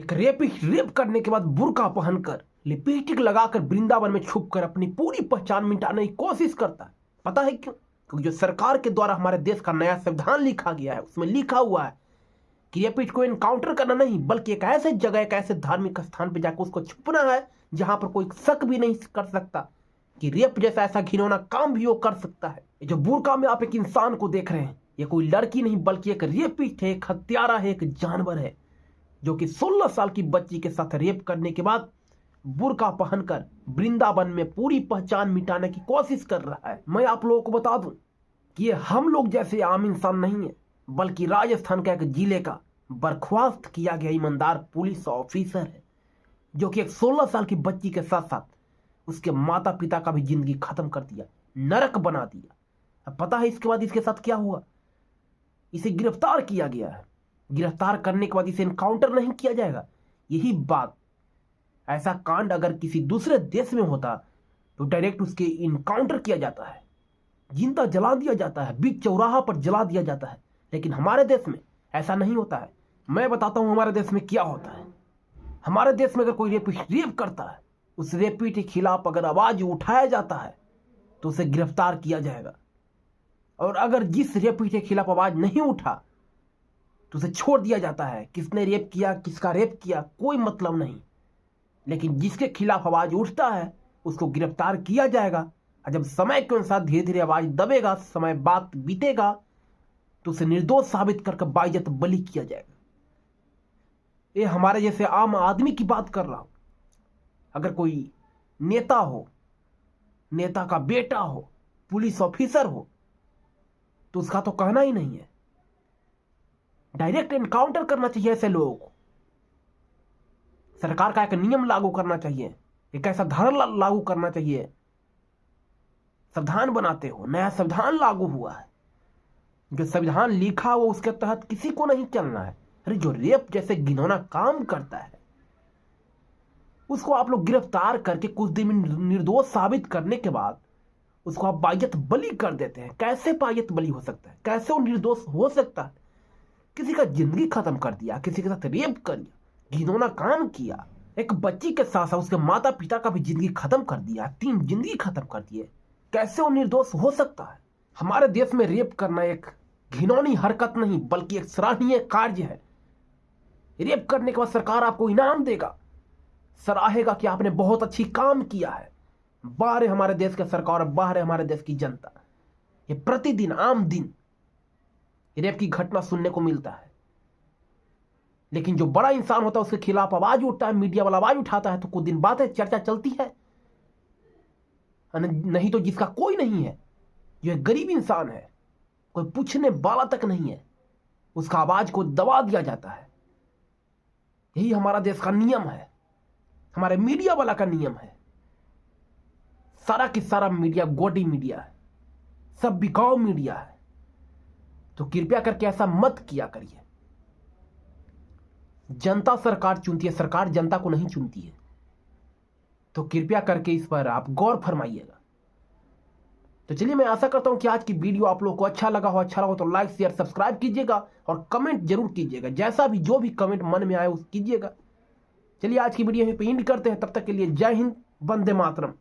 एक rapist rape करने के बाद बुर्का पहनकर लिपस्टिक लगाकर वृंदावन में छुपकर अपनी पूरी पहचान मिटाने की कोशिश करता है। पता है क्यों? क्योंकि जो सरकार के द्वारा हमारे देश का नया संविधान लिखा गया है उसमें लिखा हुआ है कि रेपिस्ट को एनकाउंटर करना नहीं बल्कि एक ऐसे जगह, एक ऐसे धार्मिक स्थान पर जाकर उसको छुपना है जहां पर कोई शक भी नहीं कर सकता कि रेप जैसा ऐसा घिनौना काम भी वो कर सकता है। जो बुर्का में आप एक इंसान को देख रहे हैं, ये कोई लड़की नहीं बल्कि एक रेपिस्ट है, एक हत्यारा है, एक जानवर है जो कि 16 साल की बच्ची के साथ रेप करने के बाद बुर्का पहनकर वृंदावन में पूरी पहचान मिटाने की कोशिश कर रहा है। मैं आप लोगों को बता दूं कि ये हम लोग जैसे आम इंसान नहीं है बल्कि राजस्थान का एक जिले का बर्खास्त किया गया ईमानदार पुलिस ऑफिसर है जो कि एक 16 साल की बच्ची के साथ साथ उसके माता पिता का भी जिंदगी खत्म कर दिया, नरक बना दिया। अब पता है इसके बाद इसके साथ क्या हुआ? इसे गिरफ्तार किया गया है। गिरफ्तार करने के बाद इसे एनकाउंटर नहीं किया जाएगा। यही बात, ऐसा कांड अगर किसी दूसरे देश में होता तो डायरेक्ट उसके इनकाउंटर किया जाता है, जिंदा जला दिया जाता है, बीच चौराहा पर जला दिया जाता है। लेकिन हमारे देश में ऐसा नहीं होता है। मैं बताता हूं हमारे देश में क्या होता है। हमारे देश में अगर कोई रेपिस्ट रेप करता है, उस रेपिस्ट के खिलाफ अगर आवाज उठाया जाता है तो उसे गिरफ्तार किया जाएगा, और अगर जिस रेपिस्ट के खिलाफ आवाज नहीं उठा तो उसे छोड़ दिया जाता है। किसने रेप किया, किसका रेप किया, कोई मतलब नहीं। लेकिन जिसके खिलाफ आवाज उठता है उसको गिरफ्तार किया जाएगा, और जब समय के अनुसार धीरे धीरे आवाज दबेगा, समय बात बीतेगा तो उसे निर्दोष साबित करके बाइज्जत बलि किया जाएगा। ये हमारे जैसे आम आदमी की बात कर रहा हूं। अगर कोई नेता हो, नेता का बेटा हो, पुलिस ऑफिसर हो, तो उसका तो कहना ही नहीं है। डायरेक्ट एनकाउंटर करना चाहिए ऐसे लोगों को। सरकार का एक नियम लागू करना चाहिए, एक ऐसा धारा लागू करना चाहिए। संविधान बनाते हो, नया संविधान लागू हुआ है, जो संविधान लिखा हो उसके तहत किसी को नहीं चलना है। अरे जो रेप जैसे घिनौना काम करता है उसको आप लोग गिरफ्तार करके कुछ दिन में निर्दोष साबित करने के बाद उसको आप बाइज्जत बलि कर देते हैं। कैसे बाइज्जत बलि हो सकता है? कैसे वो निर्दोष हो सकता है? किसी का जिंदगी खत्म कर दिया, किसी के साथ रेप कर दिया, घिनौना काम किया, एक बच्ची के साथ साथ उसके माता पिता का भी जिंदगी खत्म कर दिया, 3 जिंदगी खत्म कर दिए। कैसे वो निर्दोष हो सकता है? हमारे देश में रेप करना एक घिनौनी हरकत नहीं बल्कि एक सराहनीय कार्य है। रेप करने के बाद सरकार आपको इनाम देगा, सराहेगा कि आपने बहुत अच्छी काम किया है। बाहर हमारे देश का सरकार, बाहर हमारे देश की जनता, ये प्रतिदिन आम दिन रेप की घटना सुनने को मिलता है। लेकिन जो बड़ा इंसान होता है उसके खिलाफ आवाज उठता है, मीडिया वाला आवाज उठाता है तो कुछ दिन बाद चर्चा चलती है। नहीं तो जिसका कोई नहीं है, जो एक गरीब इंसान है, कोई पूछने वाला तक नहीं है, उसका आवाज को दबा दिया जाता है। यही हमारा देश का नियम है, हमारे मीडिया वाला का नियम है। सारा की सारा मीडिया गोडी मीडिया है, सब बिकाऊ मीडिया है। तो कृपया करके ऐसा मत किया करिए। जनता सरकार चुनती है, सरकार जनता को नहीं चुनती है। तो कृपया करके इस पर आप गौर फरमाइएगा। तो चलिए, मैं आशा करता हूं कि आज की वीडियो आप लोगों को अच्छा लगा हो। अच्छा लगा तो लाइक शेयर सब्सक्राइब कीजिएगा और कमेंट जरूर कीजिएगा। जैसा भी जो भी कमेंट मन में आए उस कीजिएगा। चलिए आज की वीडियो यहीं पे एंड करते हैं। तब तक के लिए जय हिंद, वंदे मातरम।